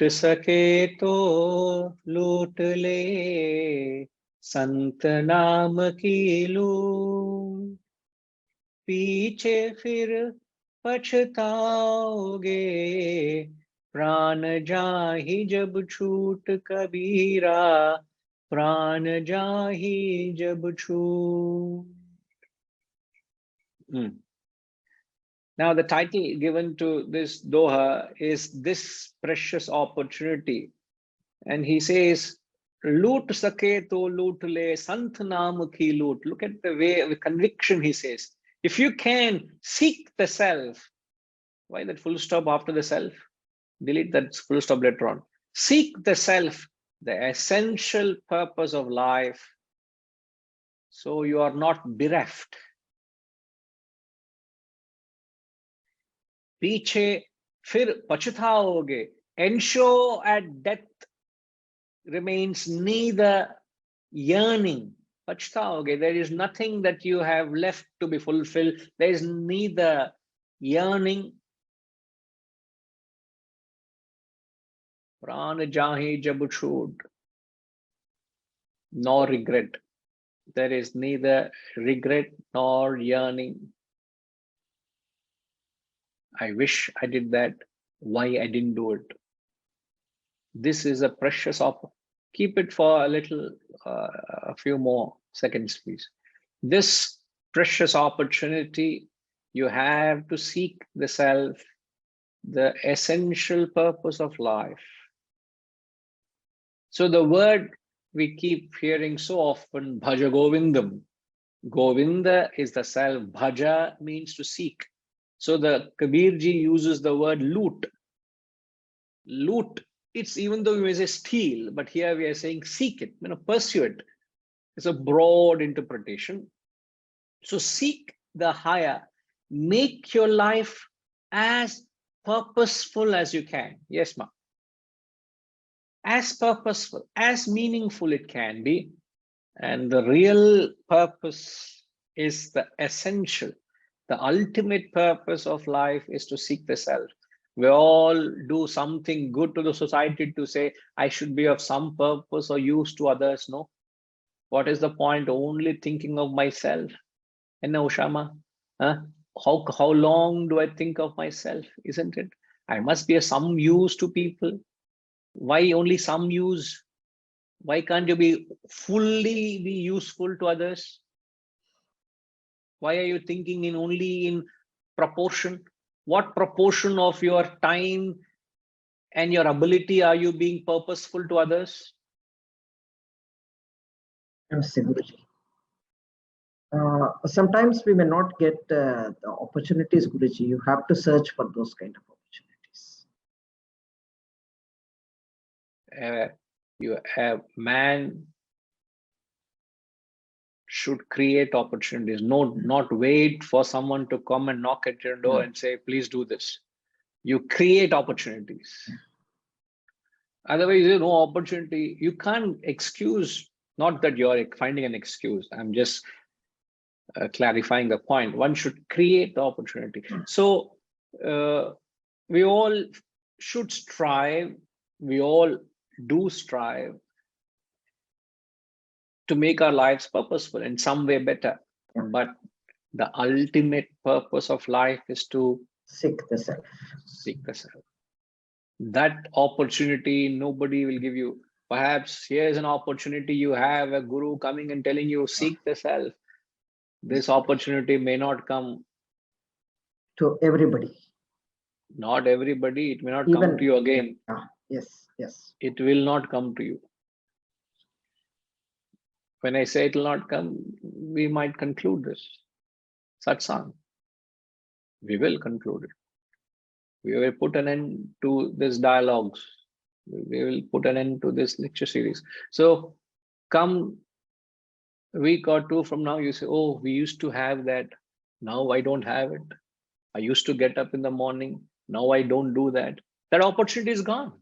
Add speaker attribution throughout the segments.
Speaker 1: लूट सके तो लूट ले, संत नाम की लूट, पीछे फिर पछताओगे, प्राण जाहि जब छूट कबीरा, प्राण जाहि जब छूट. Now the title given to this doha is This Precious Opportunity. And he says, loot sake to loot le, sant naam ki loot. Look at the way, the conviction he says. If you can seek the self, why that full stop after the self? Delete that full stop later on. Seek the self, the essential purpose of life, so you are not bereft. Piche fir pachitaoge. Ensure at death remains neither yearning. Pachitaoge. There is nothing that you have left to be fulfilled. There is neither yearning. Prana jahi jab chhod. Nor regret. There is neither regret nor yearning. I wish I did that. Why I didn't do it? This is a precious offer. Keep it for a little, a few more seconds, please. This precious opportunity, you have to seek the self, the essential purpose of life. So the word we keep hearing so often, Bhaja Govindam. Govinda is the self. Bhaja means to seek. So the Kabirji uses the word loot. Loot. It's even though we may say steal, but here we are saying seek it, pursue it. It's a broad interpretation. So seek the higher. Make your life as purposeful as you can. Yes, ma'am. As purposeful, as meaningful it can be. And the real purpose is the essential. The ultimate purpose of life is to seek the self. We all do something good to the society to say, I should be of some purpose or use to others. No. What is the point? Only thinking of myself. And now, Shama, how long do I think of myself? Isn't it? I must be of some use to people. Why only some use? Why can't you be fully be useful to others? Why are you thinking in only in proportion? What proportion of your time and your ability are you being purposeful to others?
Speaker 2: Sometimes we may not get the opportunities, Guruji. You have to search for those kind of opportunities.
Speaker 1: Man should create opportunities. Not wait for someone to come and knock at your door and say, please do this. You create opportunities. Otherwise, there's no opportunity. You can't excuse, not that you're finding an excuse. I'm just clarifying the point. One should create the opportunity. So we all should strive. We all do strive to make our lives purposeful in some way better. But the ultimate purpose of life is to
Speaker 2: seek the self.
Speaker 1: Seek the self. That opportunity nobody will give you. Perhaps here's an opportunity, you have a guru coming and telling you, seek the self. This opportunity may not come
Speaker 2: to everybody.
Speaker 1: Not everybody. It may not come to you again.
Speaker 2: Yes.
Speaker 1: It will not come to you. When I say it will not come, we might conclude this satsang. We will conclude it. We will put an end to this dialogues. We will put an end to this lecture series. So come a week or two from now, you say, oh, we used to have that. Now I don't have it. I used to get up in the morning. Now I don't do that. That opportunity is gone.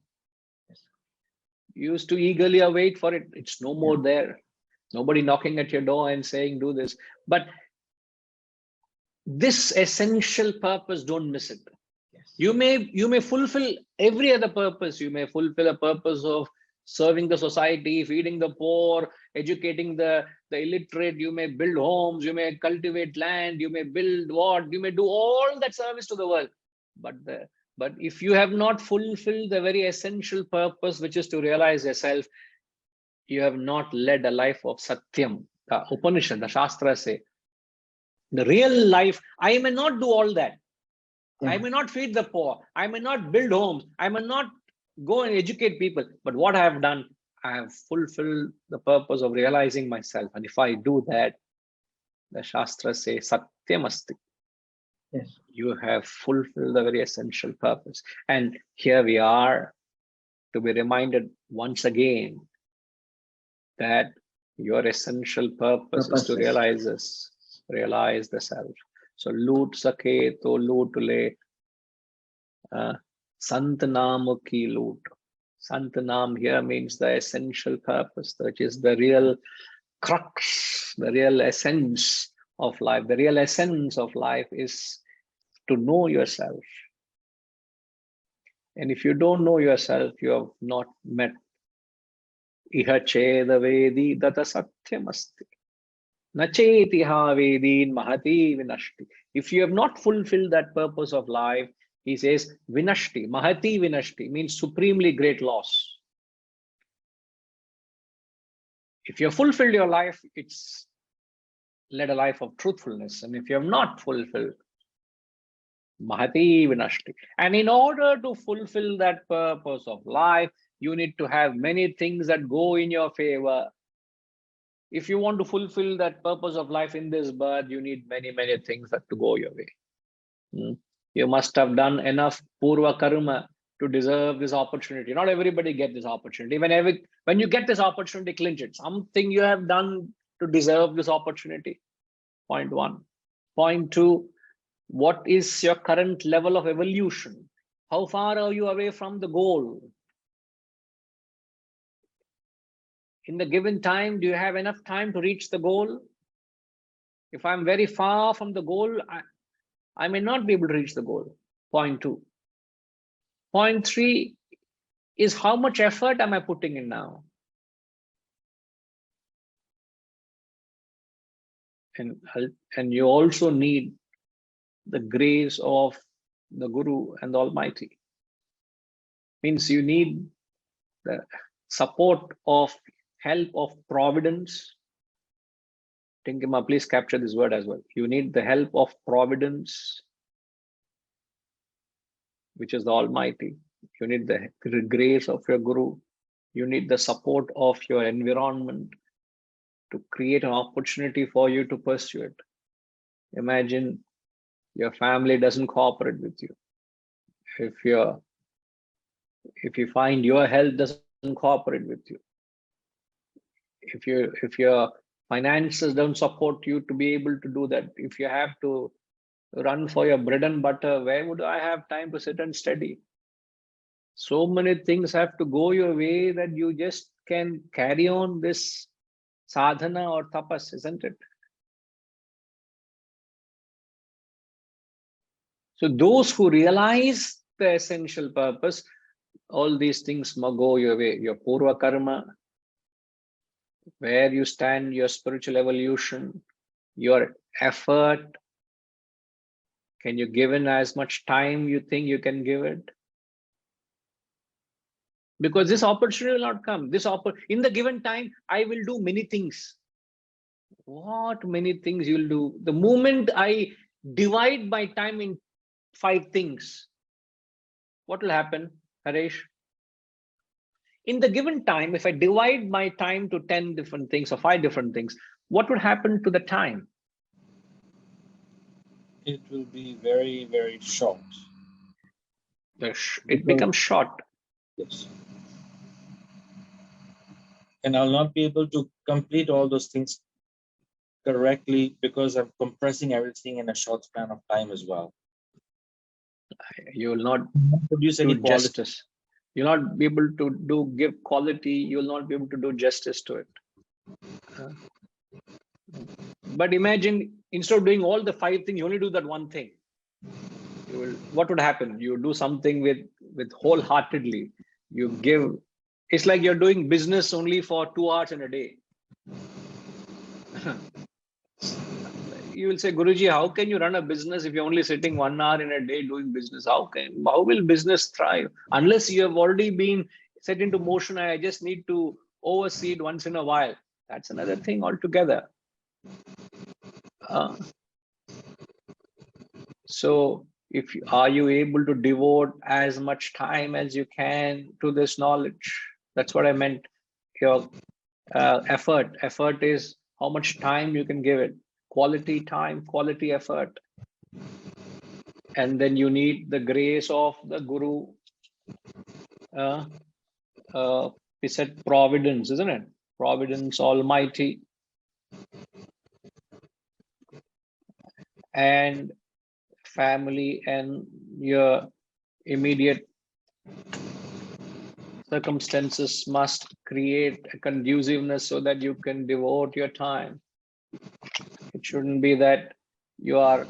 Speaker 1: You used to eagerly await for it. It's no more there. Nobody knocking at your door and saying, do this. But this essential purpose, don't miss it.
Speaker 2: Yes.
Speaker 1: You may fulfill every other purpose. You may fulfill a purpose of serving the society, feeding the poor, educating the illiterate. You may build homes, you may cultivate land, you may build what, you may do all that service to the world. But if you have not fulfilled the very essential purpose, which is to realize yourself, you have not led a life of Satyam. The Upanishad, the Shastras say, the real life, I may not do all that.
Speaker 2: Yeah.
Speaker 1: I may not feed the poor. I may not build homes. I may not go and educate people. But what I have done, I have fulfilled the purpose of realizing myself. And if I do that, the Shastras say, Satyamasti.
Speaker 2: Yes.
Speaker 1: You have fulfilled the very essential purpose. And here we are to be reminded once again that your essential purpose is to realize this, realize the self. So loot sake to loot le, Sant naam ki loot. Sant naam here means the essential purpose, which is the real crux, the real essence of life. The real essence of life is to know yourself. And if you don't know yourself, you have not met Iha cheda vedi data satyamasti. Nacheti ha vedin mahati vinashti. If you have not fulfilled that purpose of life, he says vinashti, mahati vinashti means supremely great loss. If you have fulfilled your life, it's led a life of truthfulness. And if you have not fulfilled, mahati vinashti. And in order to fulfill that purpose of life, you need to have many things that go in your favor. If you want to fulfill that purpose of life in this birth, you need many, many things that to go your way. You must have done enough purva karma to deserve this opportunity. Not everybody gets this opportunity. When you get this opportunity, clinch it. Something you have done to deserve this opportunity. Point one. Point two, what is your current level of evolution? How far are you away from the goal? In the given time, do you have enough time to reach the goal? If I'm very far from the goal, I may not be able to reach the goal. Point two. Point three is how much effort am I putting in now? And you also need the grace of the Guru and the Almighty. Means you need the support of help of providence. Tinkima, please capture this word as well. You need the help of providence, which is the Almighty. You need the grace of your Guru. You need the support of your environment to create an opportunity for you to pursue it. Imagine your family doesn't cooperate with you. If you find your health doesn't cooperate with you, if your finances don't support you to be able to do that, if you have to run for your bread and butter, where would I have time to sit and study? So many things have to go your way that you just can carry on this sadhana or tapas, isn't it? So those who realize the essential purpose, all these things must go your way. Your purva karma, where you stand, your spiritual evolution, your effort. Can you give in as much time you think you can give it? Because this opportunity will not come. In the given time, I will do many things. What many things you'll do? The moment I divide my time in 5 things, what will happen, Haresh? In the given time, if I divide my time to 10 different things or 5 different things, what would happen to the time?
Speaker 3: It will be very, very short.
Speaker 1: It becomes short.
Speaker 3: Yes. And I'll not be able to complete all those things correctly because I'm compressing everything in a short span of time as well.
Speaker 1: You will not
Speaker 3: produce any
Speaker 1: do justice. You'll not be able to give quality. You'll not be able to do justice to it. But imagine, instead of doing all the 5 things, you only do that one thing. what would happen? You do something with wholeheartedly. You give. It's like you're doing business only for 2 hours in a day. You will say, Guruji, how can you run a business if you're only sitting 1 hour in a day doing business? How will business thrive? Unless you have already been set into motion, I just need to oversee it once in a while. That's another thing altogether. So are you able to devote as much time as you can to this knowledge? That's what I meant. Your effort. Effort is how much time you can give it. Quality time, quality effort. And then you need the grace of the Guru. We said providence, isn't it? Providence Almighty. And family and your immediate circumstances must create a conduciveness so that you can devote your time. It shouldn't be that you are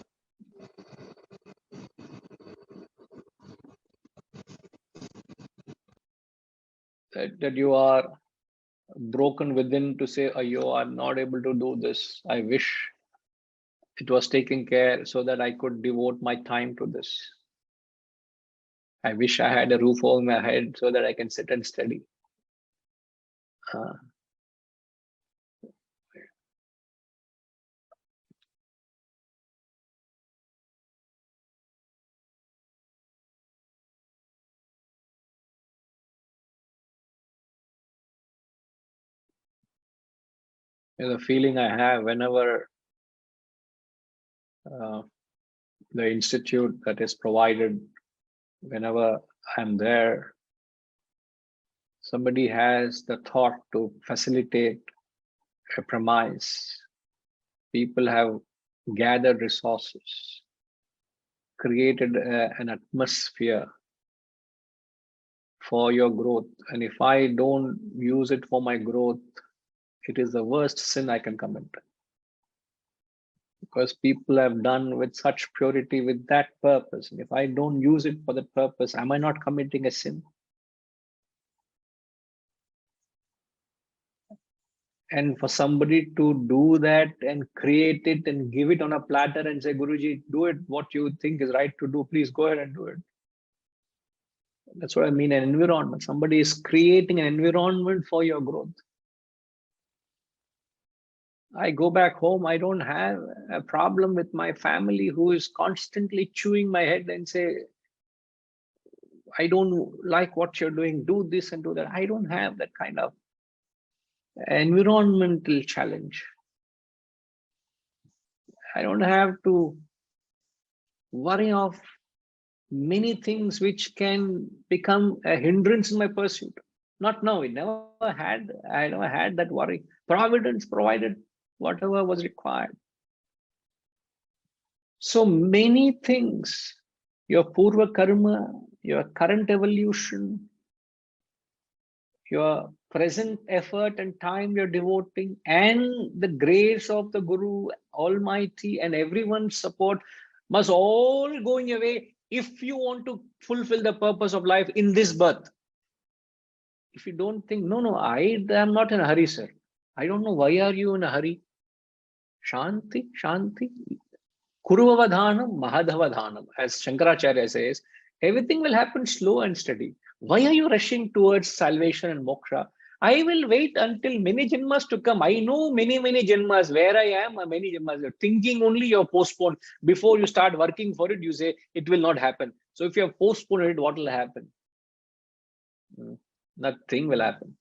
Speaker 1: that you are broken within to say, oh, you are not able to do this. I wish it was taken care so that I could devote my time to this. I wish I had a roof over my head so that I can sit and study. The feeling I have whenever the institute that is provided, whenever I'm there, somebody has the thought to facilitate a premise. People have gathered resources, created an atmosphere for your growth. And if I don't use it for my growth, it is the worst sin I can commit. Because people have done with such purity with that purpose. And if I don't use it for that purpose, am I not committing a sin? And for somebody to do that and create it and give it on a platter and say, Guruji, do it what you think is right to do, please go ahead and do it. That's what I mean, an environment. Somebody is creating an environment for your growth. I go back home, I don't have a problem with my family who is constantly chewing my head and say, I don't like what you're doing, do this and do that. I don't have that kind of environmental challenge. I don't have to worry of many things which can become a hindrance in my pursuit. Not now. I never had that worry. Providence provided whatever was required. So many things, your purva karma, your current evolution, your present effort and time you're devoting, and the grace of the Guru Almighty and everyone's support must all go in your way if you want to fulfill the purpose of life in this birth. If you don't think, no, I am not in a hurry, sir. I don't know, why are you in a hurry? Shanti, Shanti. Kuruvavadhanam, Mahadhavadhanam. As Shankaracharya says, everything will happen slow and steady. Why are you rushing towards salvation and moksha? I will wait until many janmas to come. I know many janmas where I am, many janmas. You're thinking only you're postponed. Before you start working for it, you say it will not happen. So if you have postponed it, what will happen? Nothing will happen.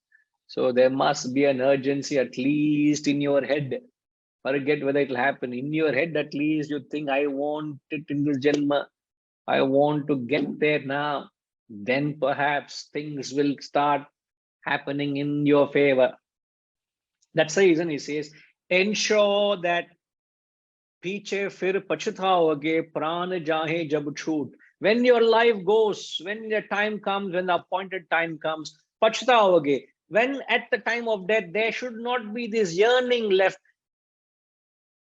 Speaker 1: So there must be an urgency, at least in your head. Forget whether it will happen. In your head, at least you think, I want it in this janma. I want to get there now. Then perhaps things will start happening in your favor. That's the reason he says, ensure that piche fir pachutaoge pran jahe jab chhoot. When your life goes, when the time comes, when the appointed time comes, pachutaoge. When at the time of death, there should not be this yearning left.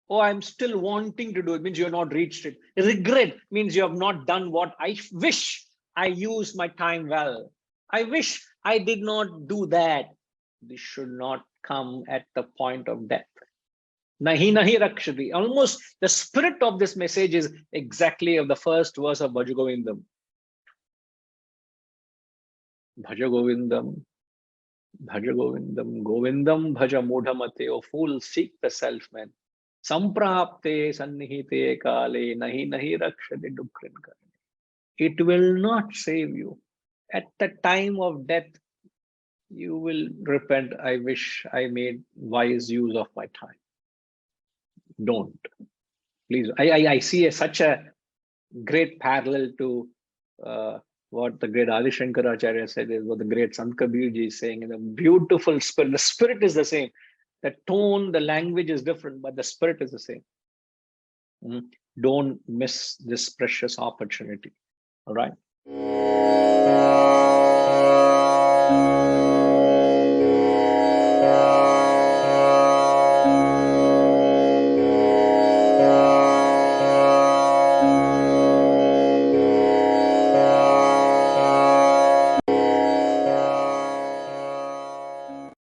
Speaker 1: Oh, I'm still wanting to do it, means you have not reached it. Regret means you have not done what I wish I used my time well. I wish I did not do that. This should not come at the point of death. Nahi nahi rakshati. Almost the spirit of this message is exactly of the first verse of Bhaja Govindam. Bhaja Govindam, Bhaja Govindam, Govindam Bhaja Mudhamate. O fool, seek the self, man. Samprapte sannihite kale nahi nahi rakshati dukrin karne. It will not save you. At the time of death, you will repent. I wish I made wise use of my time. Don't. Please. I see such a great parallel to what the great Adi Shankaracharya said, is what the great Sant Kabir ji is saying. In a beautiful spirit. The spirit is the same. The tone, the language is different, but the spirit is the same. Don't miss this precious opportunity. All right.